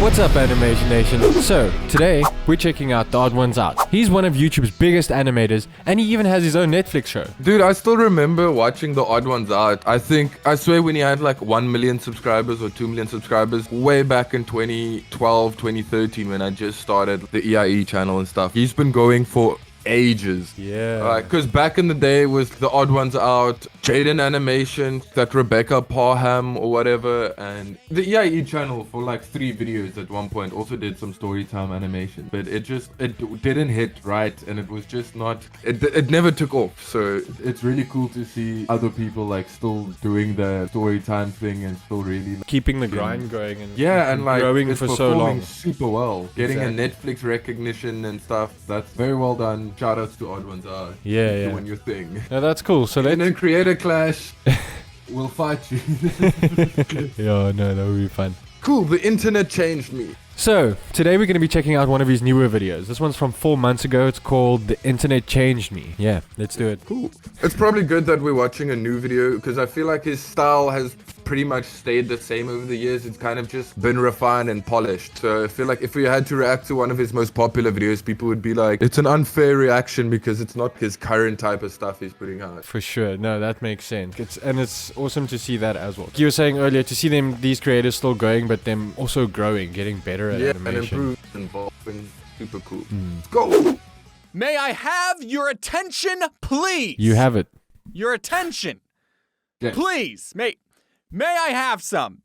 What's up, Animation Nation? So, today, we're checking out TheOdd1sOut. He's one of YouTube's biggest animators, and he even has his own Netflix show. Dude, I still remember watching TheOdd1sOut. I swear when he had like 1 million subscribers or 2 million subscribers, way back in 2012, 2013, when I just started the E.I.E channel and stuff. He's been going for ages. Yeah. Because back in the day it was TheOdd1sOut, Jaden Animation, that Rebecca Parham or whatever, and the E.I.E channel for like 3 videos at one point also did some storytime animation, but it didn't hit right, and it was just not, it never took off. So it's really cool to see other people like still doing the storytime thing and still really like, Keeping the grind going and and like growing it's for so long. super well. Getting Exactly. a Netflix recognition and stuff, that's very well done. Shout outs to TheOdd1sOut. Yeah, Keep yeah. doing your thing. No, that's cool. So And let's... then create a clash. We'll fight you. Yeah, no, that would be fun. Cool, the internet changed me. So, today we're going to be checking out one of his newer videos. This one's from 4 months ago. It's called The Internet Changed Me. Yeah, let's do it. Cool. It's probably good that we're watching a new video because I feel like his style has pretty much stayed the same over the years. It's kind of just been refined and polished. So I feel like if we had to react to one of his most popular videos, people would be like, it's an unfair reaction because it's not his current type of stuff he's putting out. For sure. No, that makes sense. It's awesome to see that as well. You were saying earlier, to see these creators still going, but them also growing, getting better at animation. And improved and evolving. Super cool. Let's go. May I have your attention, please? You have it. Your attention. Yes. Please. May I have some?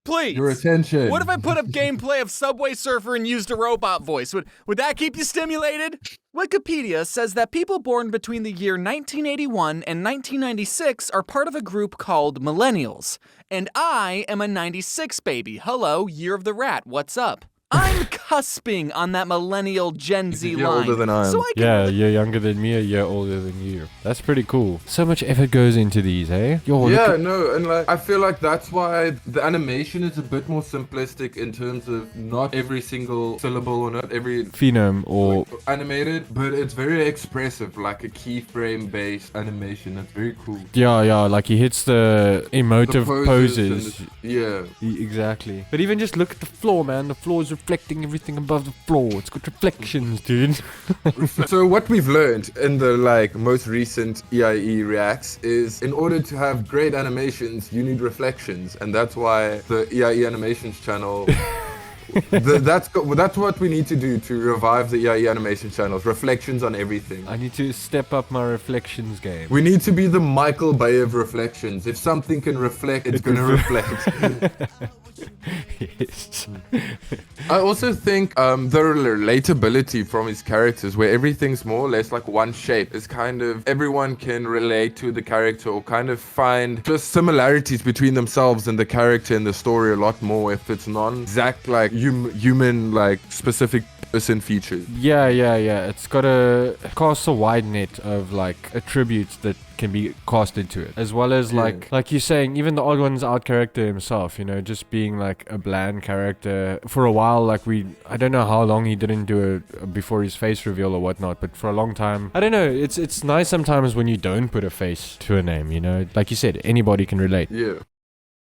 Please. Your attention. What if I put up gameplay of Subway Surfer and used a robot voice? Would that keep you stimulated? Wikipedia says that people born between the year 1981 and 1996 are part of a group called millennials. And I am a 96 baby. Hello, year of the rat. What's up? I'm cusping on that millennial Gen Z You're line. older than I am. So I can Yeah, you're younger than me, a year older than you. That's pretty cool. So much effort goes into these, eh? Yo, Yeah, no, and like I feel like that's why the animation is a bit more simplistic in terms of not every single syllable or not every Phenome or... animated, but it's very expressive, like a keyframe based animation. That's very cool. Yeah, like he hits the emotive The poses. and yeah. Exactly. But even just look at the floor, man. The floor is reflecting everything above the floor. It's got reflections, dude. So what we've learned in the like most recent E.I.E reacts is in order to have great animations, you need reflections, and that's why the E.I.E animations channel. That's what we need to do to revive the E.I.E animation channels. Reflections on everything. I need to step up my reflections game. We need to be the Michael Bay of reflections. If something can reflect, it's gonna reflect. Yes. I also think the relatability from his characters, where everything's more or less like one shape, is kind of everyone can relate to the character or kind of find just similarities between themselves and the character and the story a lot more if it's non-exact like human like specific person features. Yeah. It's got a cast a wide net of like attributes that can be cast into it, as well as like you're saying, even the TheOdd1sOut character himself, you know, just being like a bland character for a while. Like I don't know how long he didn't do it before his face reveal or whatnot, but for a long time, I don't know. It's nice sometimes when you don't put a face to a name, you know, like you said, anybody can relate. Yeah.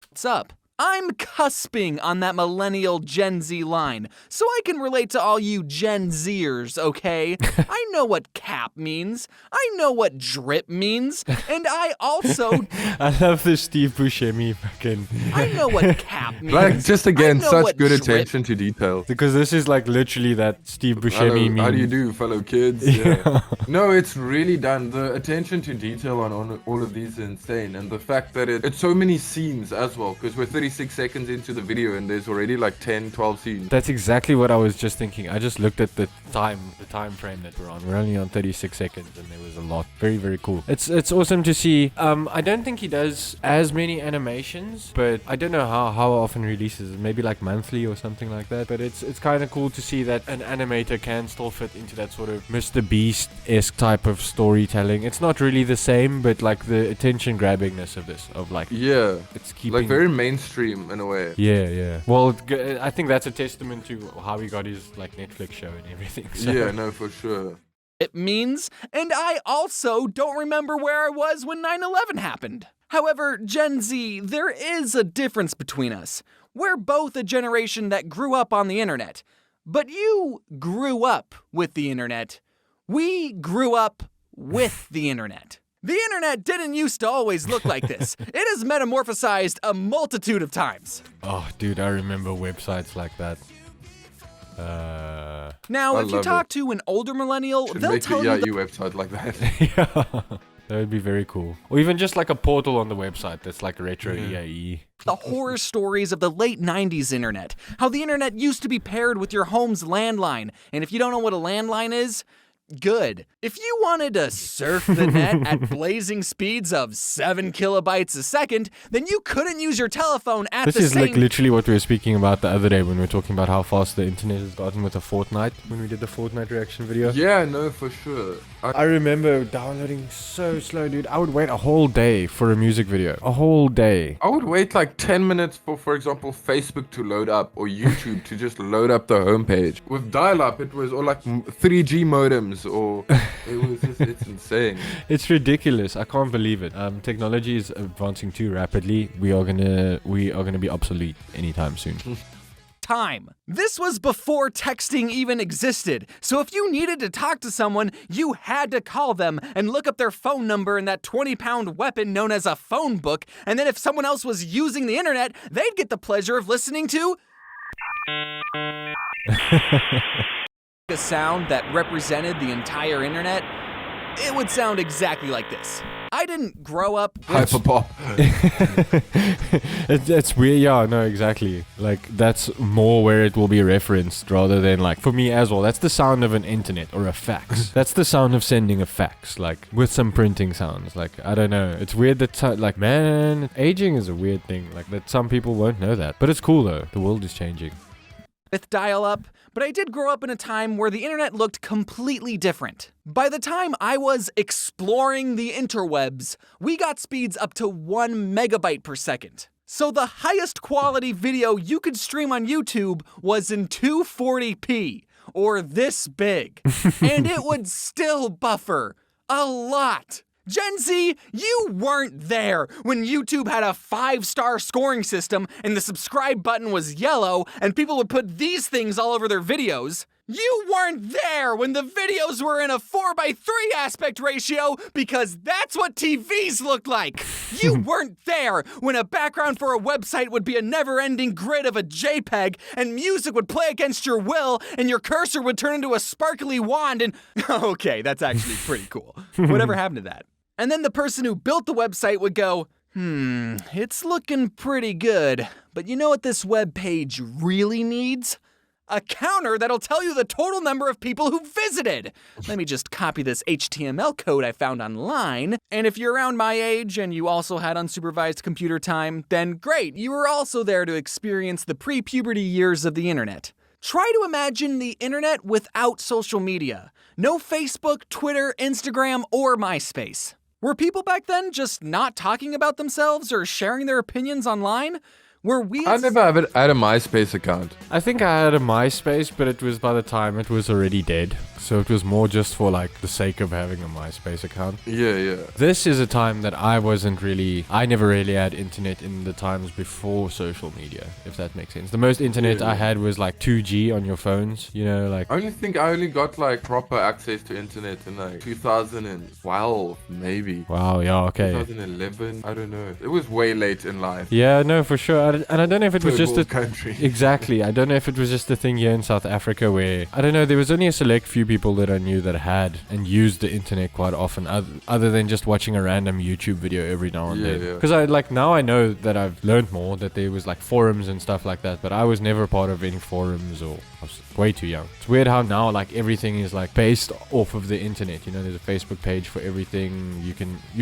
What's up? I'm cusping on that millennial Gen Z line, so I can relate to all you Gen Zers, okay? I know what cap means, I know what drip means, and I also... I love the Steve Buscemi fucking... I know what cap means. Like, just again, I know such what good drip- attention to detail. Because this is like literally that Steve Buscemi meme. How do you do, fellow kids? Yeah. No, it's really done. The attention to detail on all of these is insane. And the fact that it's so many scenes as well, because we're 36 seconds into the video and there's already like 10, 12 scenes. That's exactly what I was just thinking. I just looked at the time frame that we're on. We're only on 36 seconds and there was a lot. Very, very cool. It's awesome to see. I don't think he does as many animations, but I don't know how often he releases. Maybe like monthly or something like that. But it's kind of cool to see that an animator can still fit into that sort of Mr. Beast-esque type of storytelling. It's not really the same, but like the attention grabbingness of this, of like, yeah, it's keeping like very mainstream in a way. Yeah. Well, I think that's a testament to how he got his like Netflix show and everything. So. Yeah, no, for sure. It means, and I also don't remember where I was when 9/11 happened. However, Gen Z, there is a difference between us. We're both a generation that grew up on the internet. But you grew up with the internet. We grew up with the internet. The internet didn't used to always look like this. It has metamorphosized a multitude of times. Oh, dude, I remember websites like that. Now, I if you love talk to an older millennial, Should they'll make tell the you E.I.E website like that. Yeah, that would be very cool. Or even just like a portal on the website that's like retro E.I.E. the horror stories of the late 90s internet. How the internet used to be paired with your home's landline. And if you don't know what a landline is, good. If you wanted to surf the net at blazing speeds of 7 kilobytes a second, then you couldn't use your telephone at This the is same... like literally what we were speaking about the other day when we were talking about how fast the internet has gotten with the Fortnite, when we did the Fortnite reaction video. Yeah, no, for sure. I remember downloading so slow, dude. I would wait a whole day for a music video. A whole day. I would wait like 10 minutes for example, Facebook to load up or YouTube to just load up the homepage. With dial-up, it was or like 3G modems or it was just, it's insane. It's ridiculous. I can't believe it. Technology is advancing too rapidly. We are gonna be obsolete anytime soon. time. This was before texting even existed, so if you needed to talk to someone, you had to call them and look up their phone number in that 20-pound weapon known as a phone book, and then if someone else was using the internet, they'd get the pleasure of listening to a sound that represented the entire internet. It would sound exactly like this. I didn't grow up with... Hyperpop. It's weird, yeah, no, exactly. Like, that's more where it will be referenced rather than, like, for me as well, that's the sound of an internet or a fax. That's the sound of sending a fax, like, with some printing sounds. Like, I don't know. It's weird that, like, man, aging is a weird thing. Like, that some people won't know that. But it's cool, though. The world is changing. With dial-up, but I did grow up in a time where the internet looked completely different. By the time I was exploring the interwebs, we got speeds up to 1 megabyte per second. So the highest quality video you could stream on YouTube was in 240p, or this big. And it would still buffer a lot. Gen Z, you weren't there when YouTube had a 5-star scoring system and the subscribe button was yellow and people would put these things all over their videos. You weren't there when the videos were in a 4:3 aspect ratio because that's what TVs looked like. You weren't there when a background for a website would be a never-ending grid of a JPEG and music would play against your will and your cursor would turn into a sparkly wand and... Okay, that's actually pretty cool. Whatever happened to that? And then the person who built the website would go, it's looking pretty good, but you know what this web page really needs? A counter that'll tell you the total number of people who visited. Let me just copy this HTML code I found online. And if you're around my age and you also had unsupervised computer time, then great, you were also there to experience the pre-puberty years of the internet. Try to imagine the internet without social media. No Facebook, Twitter, Instagram, or MySpace. Were people back then just not talking about themselves or sharing their opinions online? Were we... I never had a MySpace account. I think I had a MySpace, but it was by the time it was already dead. So it was more just for like the sake of having a MySpace account. Yeah. This is a time that I never really had internet in the times before social media, if that makes sense. The most internet I had was like 2G on your phones, you know, like... I only got like proper access to internet in like 2012, maybe. Wow, yeah, okay. 2011, I don't know. It was way late in life. Yeah, no, for sure. And I don't know if it was just a... country. Exactly. I don't know if it was just a thing here in South Africa where, I don't know, there was only a select few people that I knew that had and used the internet quite often, other than just watching a random YouTube video every now and then. Because now I know that I've learned more, that there was like forums and stuff like that, but I was never part of any forums, or I was way too young. It's weird how now like everything is like based off of the internet. You know, there's a Facebook page for everything. You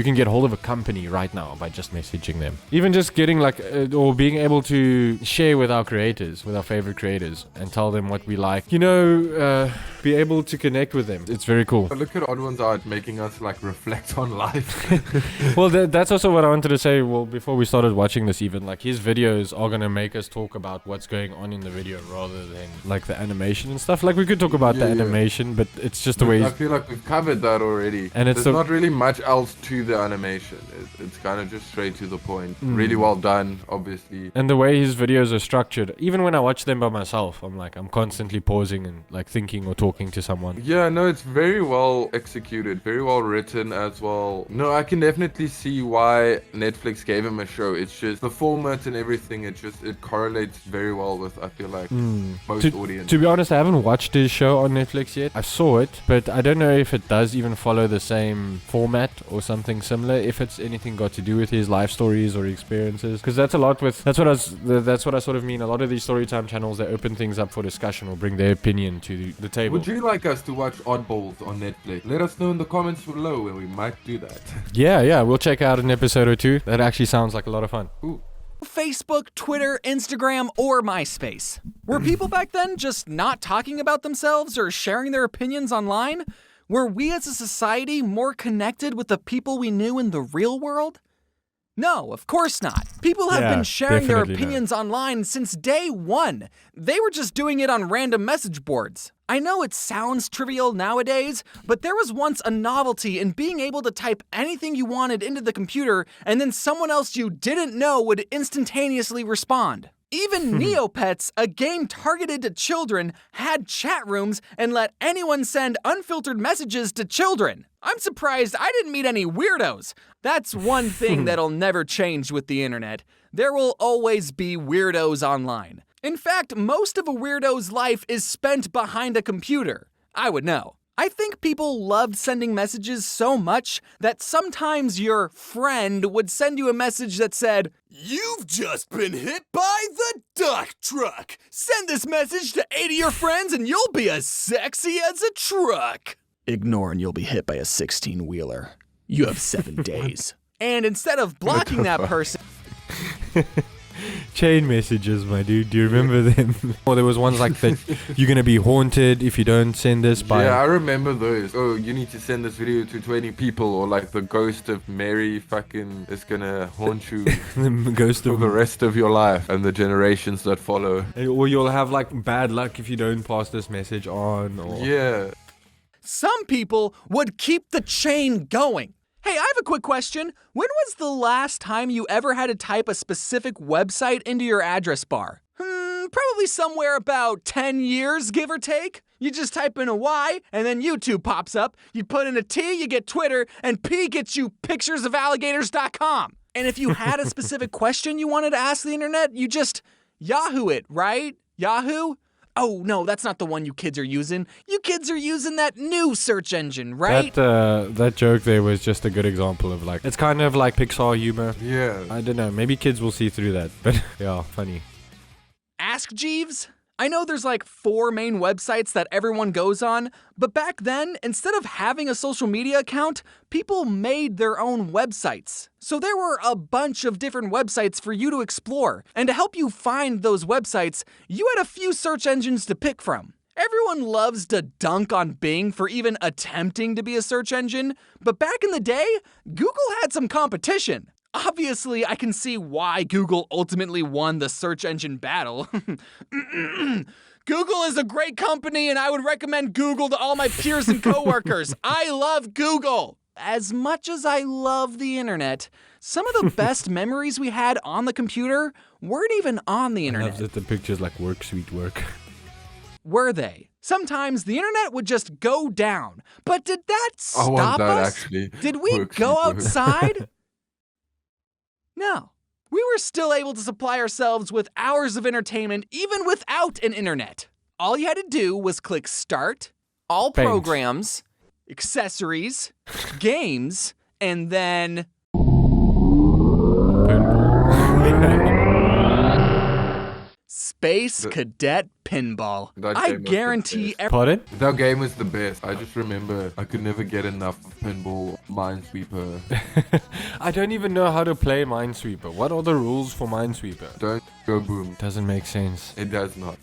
can get hold of a company right now by just messaging them. Even just getting like or being able to share with our creators, with our favorite creators, and tell them what we like. You know, be able to connect with them. It's very cool. But look at Odd1sOut making us like reflect on life. Well, that's also what I wanted to say. Well, before we started watching this, even like his videos are gonna make us talk about what's going on in the video rather than like the animation and stuff. Like we could talk about the animation, but it's just the way. I feel like we've covered that already. And there's not really much else to the animation. It's kind of just straight to the point. Really well done, obviously. And the way his videos are structured, even when I watch them by myself, I'm constantly pausing and like thinking or talking to someone. Yeah, no, it's very well executed, very well written as well. No, I can definitely see why Netflix gave him a show. It's just the format and everything, it correlates very well with, I feel like, most audiences. To be honest, I haven't watched his show on Netflix yet. I saw it, but I don't know if it does even follow the same format or something similar, if it's anything got to do with his life stories or experiences. Because that's what I sort of mean. A lot of these storytime channels, they open things up for discussion or bring their opinion to the table. Would you like us to watch Oddballs on Netflix? Let us know in the comments below and we might do that. Yeah, we'll check out an episode or two. That actually sounds like a lot of fun. Ooh. Facebook, Twitter, Instagram, or MySpace. Were people back then just not talking about themselves or sharing their opinions online? Were we as a society more connected with the people we knew in the real world? No, of course not. People have been sharing their opinions online since day one. They were just doing it on random message boards. I know it sounds trivial nowadays, but there was once a novelty in being able to type anything you wanted into the computer and then someone else you didn't know would instantaneously respond. Even Neopets, a game targeted to children, had chat rooms and let anyone send unfiltered messages to children. I'm surprised I didn't meet any weirdos. That's one thing that'll never change with the internet. There will always be weirdos online. In fact, most of a weirdo's life is spent behind a computer. I would know. I think people loved sending messages so much that sometimes your friend would send you a message that said, "You've just been hit by the duck truck. Send this message to 8 of your friends and you'll be as sexy as a truck." Ignore and you'll be hit by a 16-wheeler. You have 7 days. And instead of blocking that person... Chain messages, my dude. Do you remember them? Or there was ones like that. You're gonna be haunted if you don't send this by. Yeah, I remember those. Oh, you need to send this video to 20 people, or like the ghost of Mary fucking is gonna haunt you the ghost for of the rest of your life and the generations that follow. Or you'll have like bad luck if you don't pass this message on. Or yeah. Some people would keep the chain going. Hey, I have a quick question. When was the last time you ever had to type a specific website into your address bar? Probably somewhere about 10 years, give or take. You just type in a Y, and then YouTube pops up. You put in a T, you get Twitter, and P gets you picturesofalligators.com. And if you had a specific question you wanted to ask the internet, you just Yahoo it, right? Yahoo? Oh, no, that's not the one you kids are using. You kids are using that new search engine, right? That joke there was just a good example of like, it's kind of like Pixar humor. Yeah. I don't know, maybe kids will see through that, but yeah, funny. Ask Jeeves? I know there's like 4 main websites that everyone goes on, but back then, instead of having a social media account, people made their own websites. So there were a bunch of different websites for you to explore, and to help you find those websites, you had a few search engines to pick from. Everyone loves to dunk on Bing for even attempting to be a search engine, but back in the day, Google had some competition. Obviously, I can see why Google ultimately won the search engine battle. Google is a great company, and I would recommend Google to all my peers and coworkers. I love Google. As much as I love the internet, some of the best memories we had on the computer weren't even on the internet. I love that the pictures like work, sweet work. Were they? Sometimes the internet would just go down. But did that stop I want that us? actually. Did we go outside? No. We were still able to supply ourselves with hours of entertainment even without an internet. All you had to do was click Start, All Thanks. Programs, Accessories, Games, and then... Space Cadet Pinball. That I game was the guarantee... Pardon? That game was the best. I just remember I could never get enough of Pinball Minesweeper. I don't even know how to play Minesweeper. What are the rules for Minesweeper? Don't go boom. Doesn't make sense. It does not.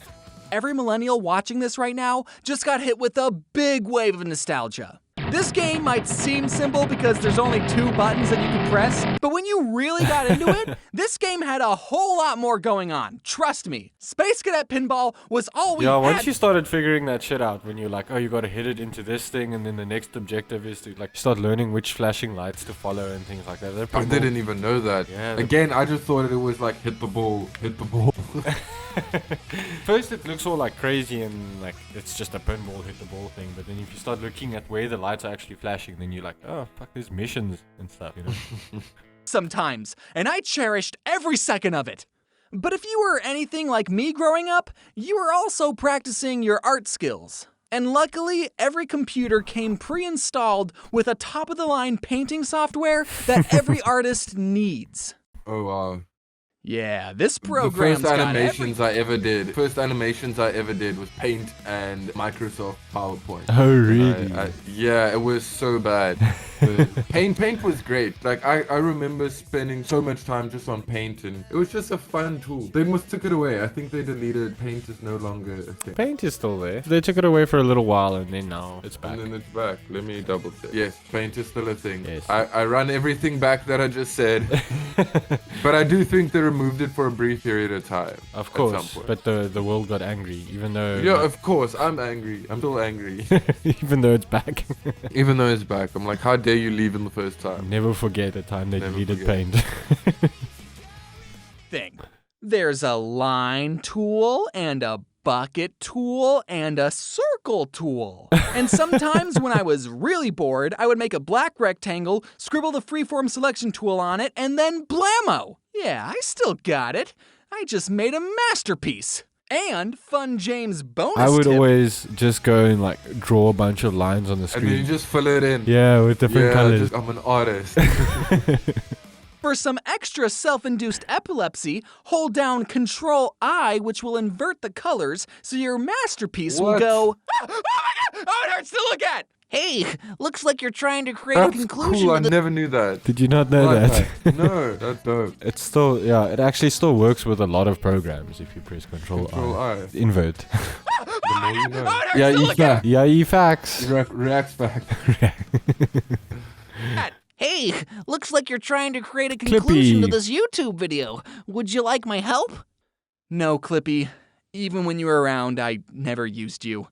Every millennial watching this right now just got hit with a big wave of nostalgia. This game might seem simple because there's only 2 buttons that you can press, but when you really got into it, this game had a whole lot more going on. Trust me. Space Cadet Pinball was all we had. Yeah, once you started figuring that shit out, when you're like, oh, you gotta hit it into this thing, and then the next objective is to like start learning which flashing lights to follow and things like that. I didn't even know that. Yeah, Again, I just thought it was like hit the ball, hit the ball. First it looks all like crazy and like it's just a pinball hit the ball thing, but then if you start looking at where the lights are actually flashing, then you're like, oh fuck, there's missions and stuff, you know. Sometimes, and I cherished every second of it. But if you were anything like me growing up, you were also practicing your art skills. And luckily, every computer came pre-installed with a top-of-the-line painting software that every artist needs. Oh wow. Yeah, this The program's first got animations I ever did was Paint and Microsoft PowerPoint. Oh really? Yeah, it was so bad. But Paint was great. Like I remember spending so much time just on Paint, and it was just a fun tool. They must took it away. I think they deleted Paint is no longer a thing. Paint is still there. They took it away for a little while and then now it's back. And then it's back. Let me double check. Yes, Paint is still a thing. Yes. I run everything back that I just said. But I do think they removed it for a brief period of time. Of at course, some point. but the world got angry, even though... Yeah, of course. I'm angry. I'm still angry. even though it's back. Even though it's back. I'm like, how dare you leave in the first time? Never forget the time they Never deleted forget. Paint. thing. There's a line tool and a bucket tool and a circle tool. And sometimes when I was really bored, I would make a black rectangle, scribble the freeform selection tool on it, and then blammo! Yeah, I still got it. I just made a masterpiece. And Fun James bonus I would tip. always just go and like draw a bunch of lines on the And then you screen. just fill it in. Yeah, with different colors. I'm an artist. For some extra self-induced epilepsy, hold down Control-I, which will invert the colors, so your masterpiece will What? go... Oh my god! Oh, it hurts to look at! Hey, looks like you're trying to create That's cool. I never knew that. Did you not know Like that? No, that's dope. It's still, yeah, it actually still works with a lot of programs if you press Control I. I. Invert. The more you know. Oh, it hurts to look at! E.I.E facts. Reacts back. Hey, looks like you're trying to create a conclusion to Clippy. this YouTube video. Would you like my help? No, Clippy. Even when you were around, I never used you.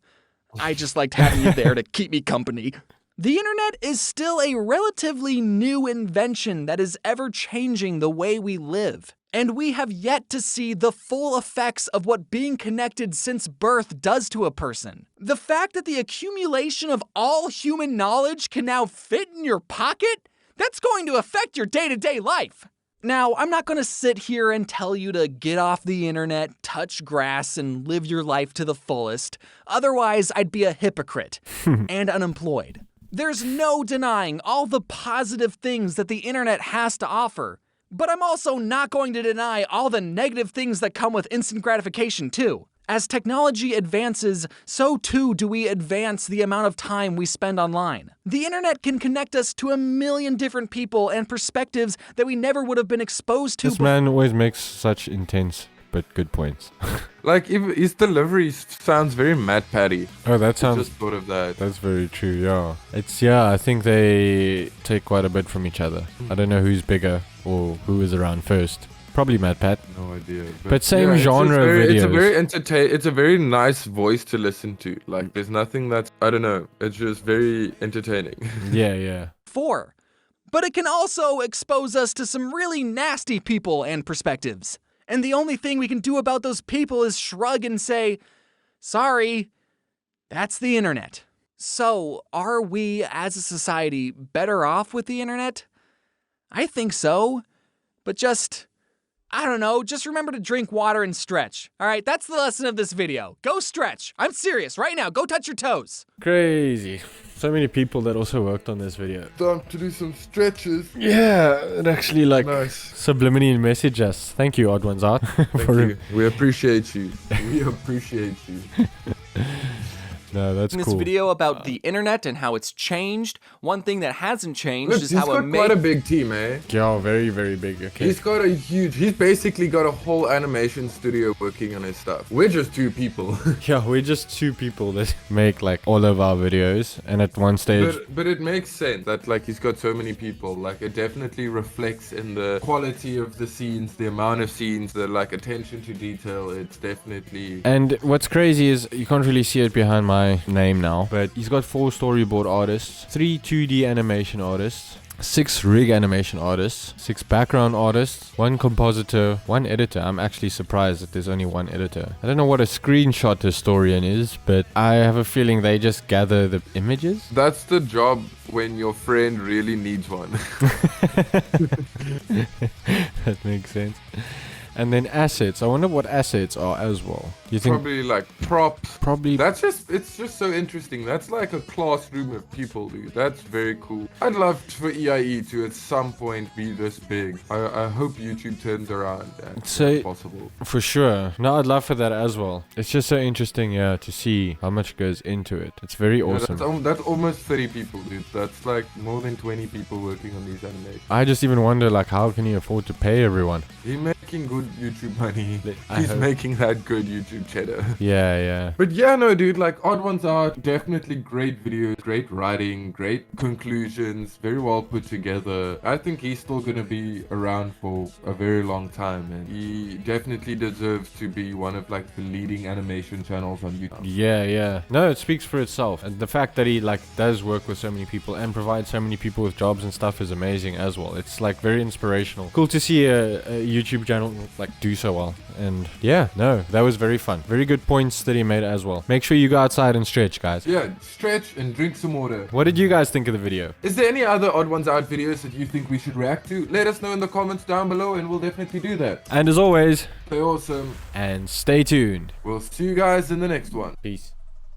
I just liked having you there to keep me company. The internet is still a relatively new invention that is ever changing the way we live. And we have yet to see the full effects of what being connected since birth does to a person. The fact that the accumulation of all human knowledge can now fit in your pocket? That's going to affect your day-to-day life. Now, I'm not going to sit here and tell you to get off the internet, touch grass, and live your life to the fullest. Otherwise, I'd be a hypocrite and unemployed. There's no denying all the positive things that the internet has to offer. But I'm also not going to deny all the negative things that come with instant gratification, too. As technology advances, so too do we advance the amount of time we spend online. The internet can connect us to a million different people and perspectives that we never would have been exposed to This man always makes such intense but good points. Like, if his delivery sounds very Matt Patty. Oh, that I sounds... just thought of that. That's very true, yeah. I think they take quite a bit from each other. I don't know who's bigger or who is around first. Probably Matt Pat. No idea. But same it's just genre very, videos. It's a very nice voice to listen to. Like, there's nothing that's, I don't know. It's just very entertaining. Yeah. for. But it can also expose us to some really nasty people and perspectives. And the only thing we can do about those people is shrug and say, sorry, that's the internet. So, are we as a society better off with the internet? I think so. But I don't know, just remember to drink water and stretch. All right, that's the lesson of this video. Go stretch. I'm serious, right now. Go touch your toes. Crazy. So many people that also worked on this video. Time to do some stretches. Yeah, it actually Nice. subliminally message us. Thank you, Odd1sOut. Thank you. We appreciate you. We appreciate you. No, that's In this cool. video about the internet and how it's changed, one thing that hasn't changed Look, is he's how got it quite a made. big team, eh? Yeah, very, very big. Okay. He's basically got a whole animation studio working on his stuff. We're just two people. Yeah, we're just two people that make like all of our videos, and at one stage, But it makes sense that like he's got so many people. Like it definitely reflects in the quality of the scenes, the amount of scenes, the like attention to detail. It's definitely and what's crazy is you can't really see it behind my name now, but he's got 4 storyboard artists, 3 2D animation artists, 6 rig animation artists, 6 background artists, 1 compositor, 1 editor. I'm actually surprised that there's only 1 editor. I don't know what a screenshot historian is, but I have a feeling they just gather the images. that's the job when your friend really needs one. That makes sense. And then assets. I wonder what assets are as well. You think Probably like props. probably It's just so interesting. That's like a classroom of people, dude. That's very cool. I'd love for E.I.E to at some point be this big. I hope YouTube turns around and So- it's possible. for sure. No, I'd love for that as well. It's just so interesting, yeah, to see how much goes into it. It's very Yeah, awesome. that's almost 30 people, dude. That's like more than 20 people working on these animations. I just even wonder, like, how can he afford to pay everyone? He's making good YouTube money. I He's hope. making that good YouTube cheddar. Yeah, yeah. But yeah, no, dude, like Odd Ones Out, definitely great videos, great writing, great conclusions, very well put together. I think he's still gonna be around for a very long time, and he definitely deserves to be one of like the leading animation channels on YouTube. Yeah, yeah. No, it speaks for itself. And the fact that he like does work with so many people and provides so many people with jobs and stuff is amazing as well. It's like very inspirational. Cool to see a YouTube channel like do so well. And yeah, no, that was very fun. Very good points that he made as well. Make sure you go outside and stretch, guys. Yeah, stretch and drink some water. What did you guys think of the video? Is there any other Odd Ones Out videos that you think we should react to? Let us know in the comments down below and we'll definitely do that. And as always, Stay awesome. and stay tuned. We'll see you guys in the next one. Peace.